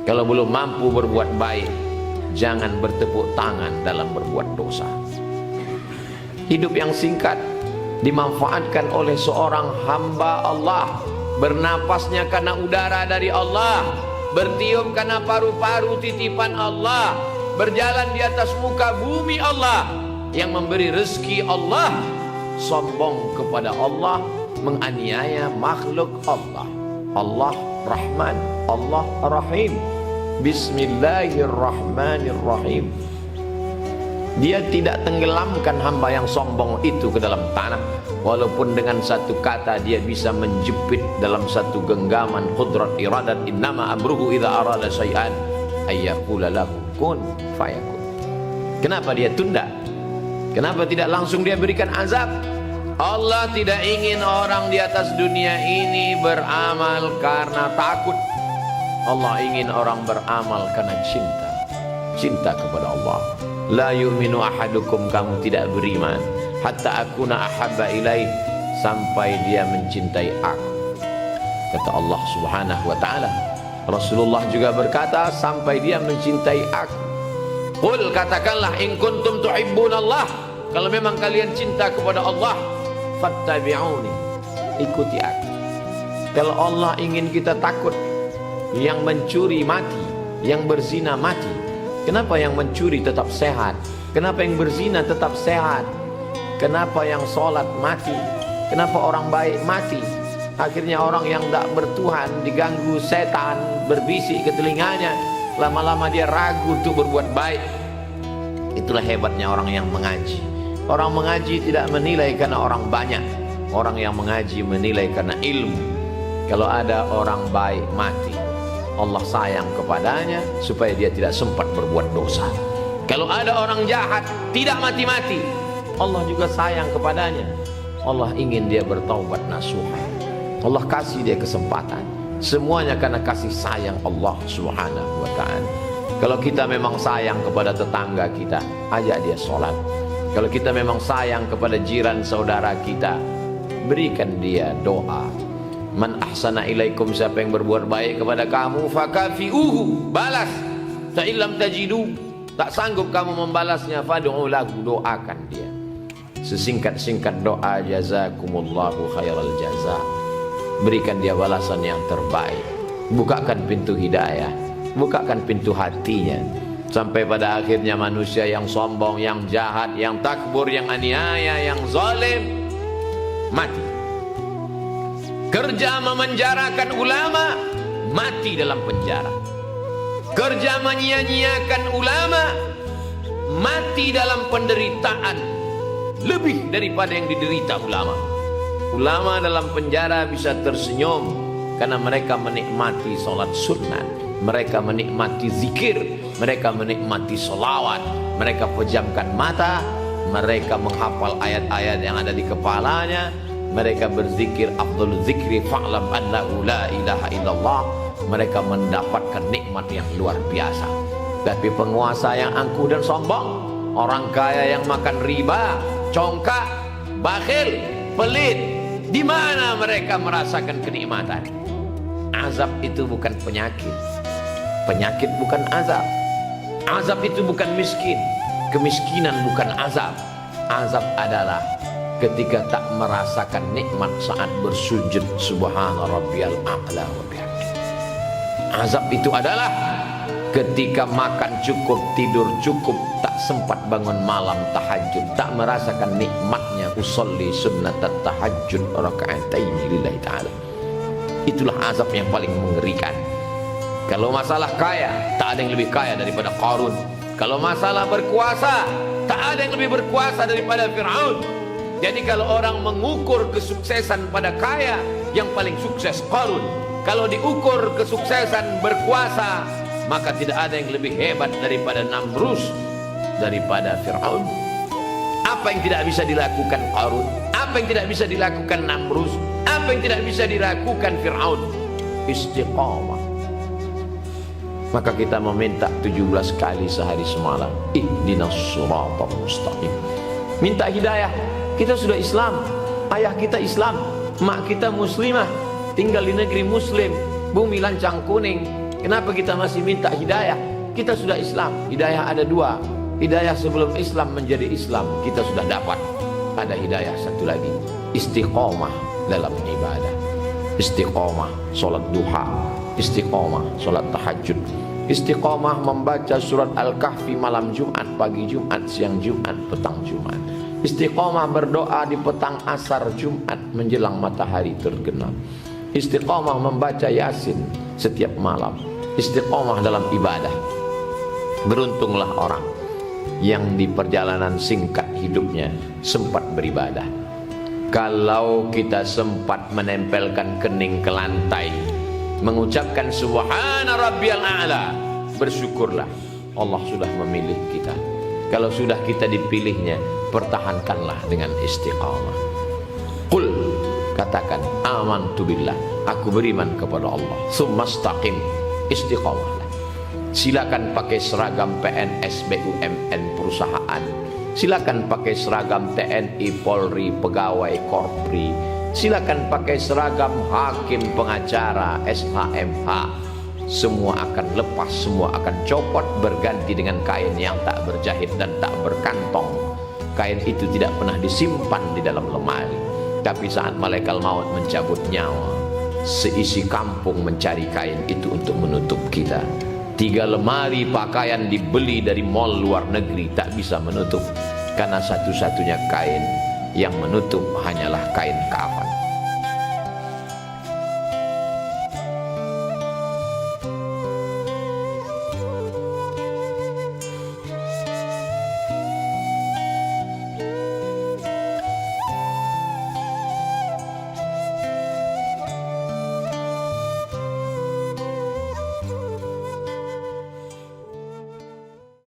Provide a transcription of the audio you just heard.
Kalau belum mampu berbuat baik, jangan bertepuk tangan dalam berbuat dosa. Hidup yang singkat dimanfaatkan oleh seorang hamba Allah. Bernapasnya karena udara dari Allah, bertiup karena paru-paru titipan Allah, berjalan di atas muka bumi Allah, yang memberi rezeki Allah. Sombong kepada Allah, menganiaya makhluk Allah. Allah Rahman, Allah Rahim. Bismillahirrahmanirrahim. Dia tidak tenggelamkan hamba yang sombong itu ke dalam tanah, walaupun dengan satu kata dia bisa menjepit dalam satu genggaman qudrat iradat. Innama amruhu idza arada syai'an ayyaqula lahu kun fayakun. Kenapa dia tunda? Kenapa tidak langsung dia berikan azab? Allah tidak ingin orang di atas dunia ini beramal karena takut. Allah ingin orang beramal karena cinta. Cinta kepada Allah. La yu'minu ahadukum, kamu tidak beriman hatta akuna ahabba ilaih, sampai dia mencintai aku, kata Allah Subhanahu wa ta'ala. Rasulullah juga berkata, sampai dia mencintai aku. Qul, katakanlah, in kuntum tuhibbunallah, kalau memang kalian cinta kepada Allah, fattabi'uni, ikuti aku. Kalau Allah ingin kita takut, yang mencuri mati, yang berzina mati. Kenapa yang mencuri tetap sehat? Kenapa yang berzina tetap sehat? Kenapa yang sholat mati? Kenapa orang baik mati? Akhirnya orang yang tak bertuhan diganggu setan, berbisik ke telinganya, lama-lama dia ragu untuk berbuat baik. Itulah hebatnya orang yang mengaji. Orang mengaji tidak menilai karena orang banyak. Orang yang mengaji menilai karena ilmu. Kalau ada orang baik mati, Allah sayang kepadanya supaya dia tidak sempat berbuat dosa. Kalau ada orang jahat tidak mati-mati, Allah juga sayang kepadanya. Allah ingin dia bertaubat nasuha. Allah kasih dia kesempatan. Semuanya karena kasih sayang Allah Subhanahu wa ta'ala. Kalau kita memang sayang kepada tetangga kita, ajak dia sholat. Kalau kita memang sayang kepada jiran saudara kita, berikan dia doa. Man ahsana ilaikum, siapa yang berbuat baik kepada kamu, fakafi'uhu, balas. Ta'illam tajidu, tak sanggup kamu membalasnya, fad'u lahu, doakan dia. Sesingkat-singkat doa, jazakumullahu khairal jaza. Berikan dia balasan yang terbaik. Bukakan pintu hidayah, bukakan pintu hatinya, sampai pada akhirnya manusia yang sombong, yang jahat, yang takbur, yang aniaya, yang zalim mati. Kerja memenjarakan ulama, mati dalam penjara. Kerja menyia-nyiakan ulama, mati dalam penderitaan lebih daripada yang diderita ulama. Ulama dalam penjara bisa tersenyum karena mereka menikmati sholat sunnah, mereka menikmati zikir, mereka menikmati sholawat, mereka pejamkan mata, mereka menghafal ayat-ayat yang ada di kepalanya, mereka berzikir, afdhalul zikri fa'lam annahu la ilaha illallah. Mereka mendapatkan nikmat yang luar biasa. Tapi penguasa yang angkuh dan sombong, orang kaya yang makan riba, congkak, bakhil, pelit, di mana mereka merasakan kenikmatan? Azab itu bukan penyakit. Penyakit bukan azab. Azab itu bukan miskin. Kemiskinan bukan azab. Azab adalah ketika tak merasakan nikmat saat bersujud subhana rabbiyal a'la wa bihamdi. Azab itu adalah ketika makan cukup, tidur cukup, tak sempat bangun malam tahajud, tak merasakan nikmatnya usolli sunnatat tahajud raka'ataini lillahi ta'ala. Itulah azab yang paling mengerikan. Kalau masalah kaya, tak ada yang lebih kaya daripada Qarun. Kalau masalah berkuasa, tak ada yang lebih berkuasa daripada Fir'aun. Jadi kalau orang mengukur kesuksesan pada kaya, yang paling sukses Qarun. Kalau diukur kesuksesan berkuasa, maka tidak ada yang lebih hebat daripada Namrus, daripada Fir'aun. Apa yang tidak bisa dilakukan Qarun? Apa yang tidak bisa dilakukan Namrus? Apa yang tidak bisa dilakukan Fir'aun? Istiqamah. Maka kita meminta 17 kali sehari semalam, ihdinas siratal mustaqim. Minta hidayah. Kita sudah Islam, ayah kita Islam, mak kita muslimah, tinggal di negeri muslim, bumi lancang kuning, Kenapa kita masih minta hidayah? Kita sudah Islam. Hidayah ada dua. Hidayah sebelum Islam menjadi Islam kita sudah dapat. Ada hidayah satu lagi, istiqomah dalam ibadah. Istiqomah solat duha, istiqomah solat tahajud, istiqomah membaca surat Al-Kahfi malam Jumat, pagi Jumat, siang Jumat, petang Jumat. Istiqomah berdoa di petang asar Jumat menjelang matahari tergenang. Istiqomah membaca Yasin setiap malam. Istiqomah dalam ibadah. Beruntunglah orang yang di perjalanan singkat hidupnya sempat beribadah. Kalau kita sempat menempelkan kening ke lantai, mengucapkan subhana rabbiyal a'la, bersyukurlah Allah sudah memilih kita. Kalau sudah kita dipilihnya, pertahankanlah dengan istiqamah. Qul, katakan, amantu billah, aku beriman kepada Allah. Tsumastaqim, istiqamahlah. Silakan pakai seragam PNS, BUMN, perusahaan. Silakan pakai seragam TNI, Polri, pegawai Korpri. Silakan pakai seragam hakim, pengacara, SHMH. Semua akan lepas, semua akan copot, berganti dengan kain yang tak berjahit dan tak berkantong. Kain itu tidak pernah disimpan di dalam lemari. Tapi saat malaikat maut mencabut nyawa, seisi kampung mencari kain itu untuk menutup kita. 3 lemari pakaian dibeli dari mall luar negeri tak bisa menutup, karena satu-satunya kain yang menutup hanyalah kain kafan.